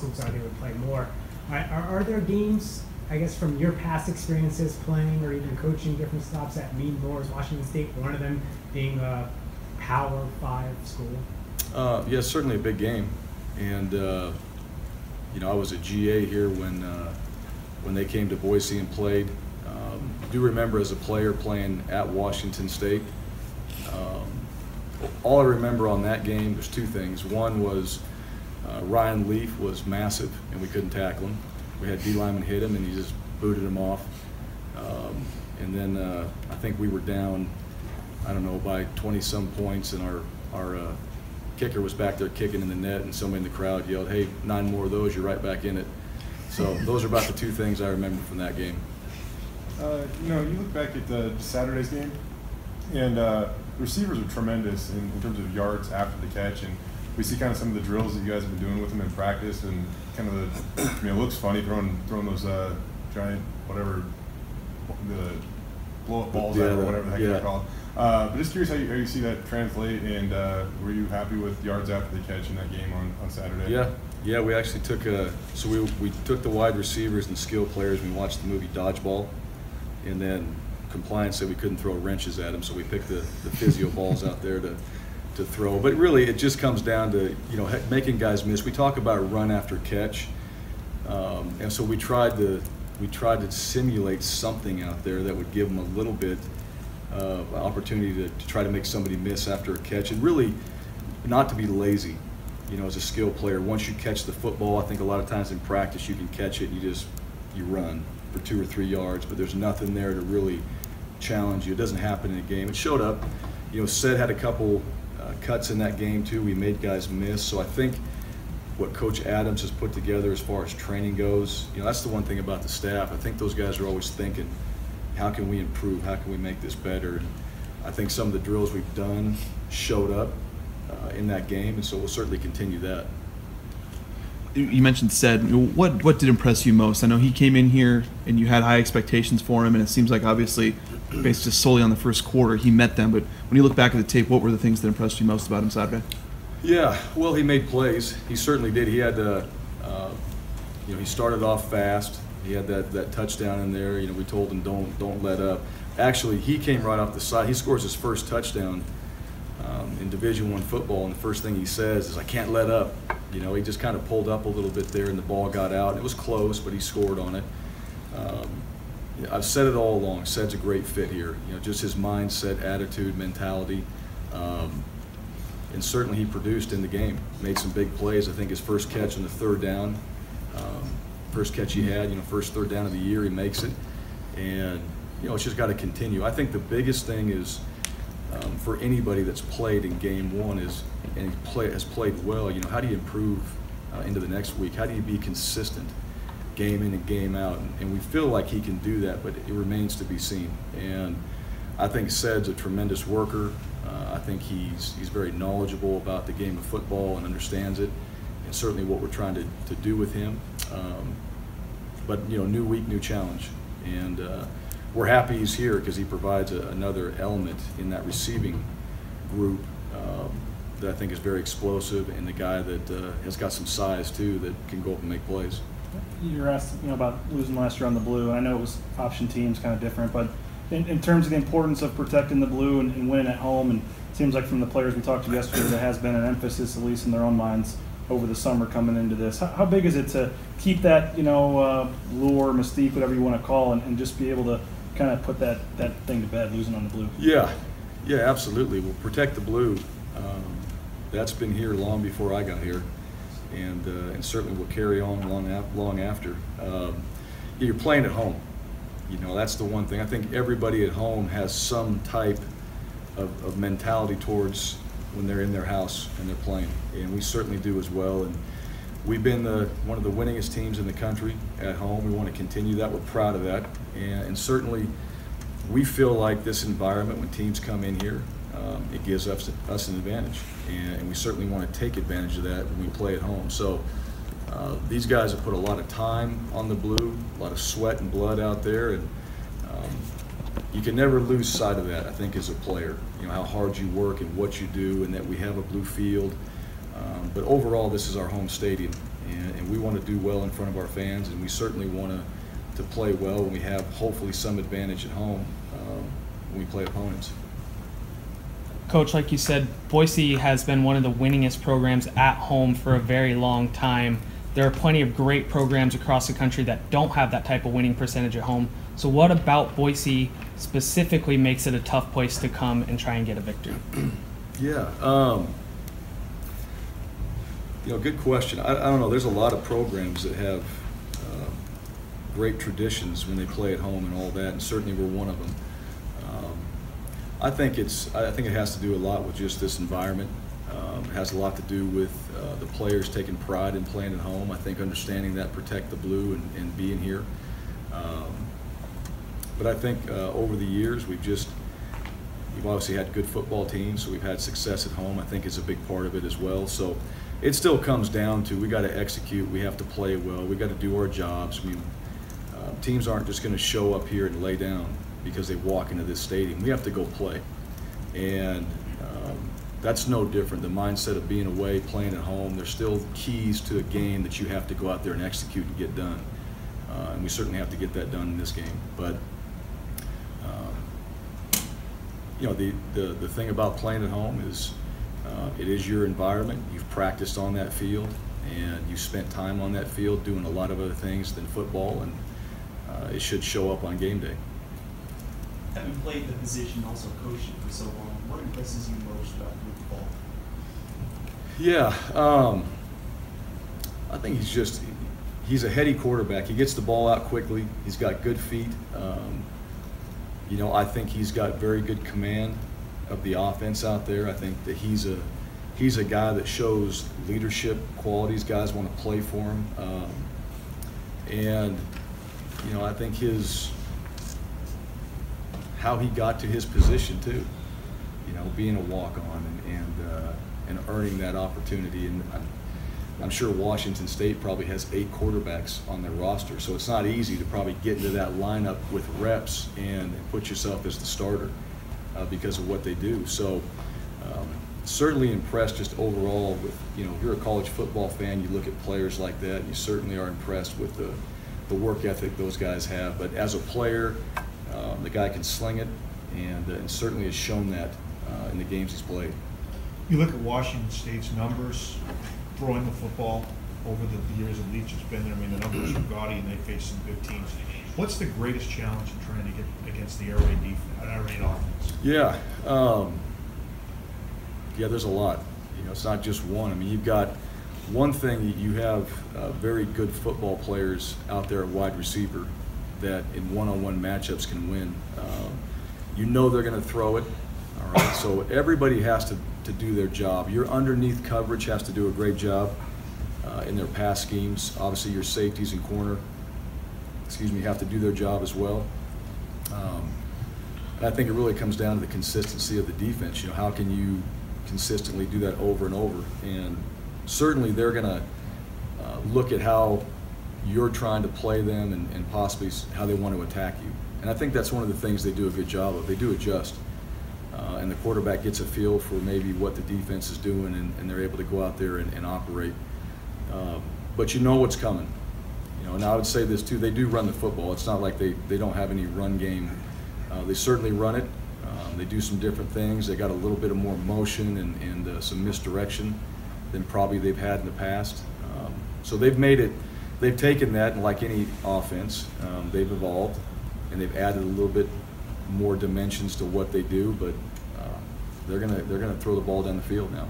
schools thought they would play more. Are there games, I guess, from your past experiences playing or even coaching different stops that mean more? Is Washington State one of them, being a Power 5 school? Yeah, certainly a big game. And, I was a GA here when they came to Boise and played. I do remember as a player playing at Washington State. All I remember on that game was two things. One was Ryan Leaf was massive and we couldn't tackle him. We had D lineman hit him and he just booted him off. And then I think we were down, I don't know, by 20-some points, and our kicker was back there kicking in the net, and somebody in the crowd yelled, "Hey, 9 more of those, you're right back in it." So those are about the two things I remember from that game. You look back at Saturday's game, and the receivers are tremendous in terms of yards after the catch, and we see kind of some of the drills that you guys have been doing with them in practice, and kind of it looks funny throwing those giant whatever the blow-up balls out or whatever the heck they're called. But just curious how you see that translate, and were you happy with yards after the catch in that game on Saturday? Yeah, we actually took we took the wide receivers and skill players. We watched the movie Dodgeball, and then compliance said we couldn't throw wrenches at them, so we picked the physio balls out there to throw. But really, it just comes down to making guys miss. We talk about run after catch, and so we tried to simulate something out there that would give them a little bit of opportunity to try to make somebody miss after a catch, and really not to be lazy. As a skill player, once you catch the football, I think a lot of times in practice you can catch it and you run for 2 or 3 yards, but there's nothing there to really challenge you. It doesn't happen in a game. It showed up. Sed had a couple cuts in that game too. We made guys miss. So I think what Coach Adams has put together as far as training goes, that's the one thing about the staff. I think those guys are always thinking, how can we improve? How can we make this better? And I think some of the drills we've done showed up in that game, and so we'll certainly continue that. You mentioned Sed. What did impress you most? I know he came in here and you had high expectations for him, and it seems like obviously based just solely on the first quarter he met them. But when you look back at the tape, what were the things that impressed you most about him Saturday? Yeah, well, he made plays. He certainly did. He had he started off fast. He had that touchdown in there. We told him don't let up. Actually, he came right off the side. He scores his first touchdown in Division I football, and the first thing he says is, "I can't let up." He just kind of pulled up a little bit there, and the ball got out. It was close, but he scored on it. I've said it all along. Sed's a great fit here. Just his mindset, attitude, mentality, and certainly he produced in the game. Made some big plays. I think his first catch on the third down, first catch he had, first third down of the year, he makes it, and it's just got to continue. I think the biggest thing is for anybody that's played in game one has played well. How do you improve into the next week? How do you be consistent game in and game out? And we feel like he can do that, but it remains to be seen. And I think Sed's a tremendous worker. I think he's very knowledgeable about the game of football and understands it, and certainly what we're trying to do with him. But new week, new challenge, and we're happy he's here because he provides another element in that receiving group that I think is very explosive, and the guy that has got some size too that can go up and make plays. You were asked about losing last year on the blue, and I know it was option teams, kind of different, but in terms of the importance of protecting the blue and winning at home, and it seems like from the players we talked to yesterday, there has been an emphasis, at least in their own minds, over the summer coming into this. How big is it to keep that, lure, mystique, whatever you want to call, and just be able to kind of put that thing to bed, losing on the blue? Yeah, absolutely. We'll protect the blue. That's been here long before I got here, and certainly will carry on long after. You're playing at home. That's the one thing. I think everybody at home has some type of mentality towards when they're in their house and they're playing, and we certainly do as well. And we've been one of the winningest teams in the country at home. We want to continue that. We're proud of that, and certainly we feel like this environment, when teams come in here, it gives us an advantage, and we certainly want to take advantage of that when we play at home. So these guys have put a lot of time on the blue, a lot of sweat and blood out there, and you can never lose sight of that, I think, as a player. How hard you work and what you do, and that we have a blue field. But overall, this is our home stadium, and we want to do well in front of our fans, and we certainly want to play well when we have hopefully some advantage at home when we play opponents. Coach, like you said, Boise has been one of the winningest programs at home for a very long time. There are plenty of great programs across the country that don't have that type of winning percentage at home. So what about Boise specifically makes it a tough place to come and try and get a victory? Yeah, good question. I don't know. There's a lot of programs that have great traditions when they play at home and all that, and certainly we're one of them. I think it has to do a lot with just this environment. It has a lot to do with the players taking pride in playing at home. I think understanding that protect the blue and being here. But I think over the years we've obviously had good football teams, so we've had success at home. I think is a big part of it as well. So it still comes down to we got to execute. We have to play well. We got to do our jobs. I mean, teams aren't just going to show up here and lay down because they walk into this stadium. We have to go play, and that's no different. The mindset of being away, playing at home, there's still keys to a game that you have to go out there and execute and get done. And we certainly have to get that done in this game. But the thing about playing at home is it is your environment. You've practiced on that field, and you spent time on that field doing a lot of other things than football, and it should show up on game day. Having played the position, also coaching for so long, what impresses you most about football? Yeah, I think he's a heady quarterback. He gets the ball out quickly. He's got good feet. I think he's got very good command of the offense out there. I think that he's a guy that shows leadership qualities. Guys want to play for him, and I think how he got to his position too, being a walk-on and earning that opportunity. And I'm sure Washington State probably has 8 quarterbacks on their roster, so it's not easy to probably get into that lineup with reps and put yourself as the starter because of what they do. So certainly impressed just overall with, if you're a college football fan, you look at players like that, you certainly are impressed with the work ethic those guys have. But as a player, the guy can sling it, and certainly has shown that in the games he's played. You look at Washington State's numbers throwing the football over the years that Leach has been there. I mean, the numbers are gaudy, and they face some good teams. What's the greatest challenge in trying to get against the air raid offense? Yeah, there's a lot. It's not just one. I mean, you've got one thing. You have very good football players out there at wide receiver that in one-on-one matchups can win. They're going to throw it. All right, so everybody has to do their job. Your underneath coverage has to do a great job in their pass schemes. Obviously, your safeties and corner, have to do their job as well. And I think it really comes down to the consistency of the defense. How can you consistently do that over and over? And certainly they're going to look at how you're trying to play them and possibly how they want to attack you. And I think that's one of the things they do a good job of. They do adjust. And the quarterback gets a feel for maybe what the defense is doing, and they're able to go out there and operate. But what's coming. And I would say this too, they do run the football. It's not like they don't have any run game. They certainly run it. They do some different things. They got a little bit of more motion and some misdirection than probably they've had in the past. So they've taken that, and like any offense, they've evolved, and they've added a little bit more dimensions to what they do, but they're gonna throw the ball down the field now.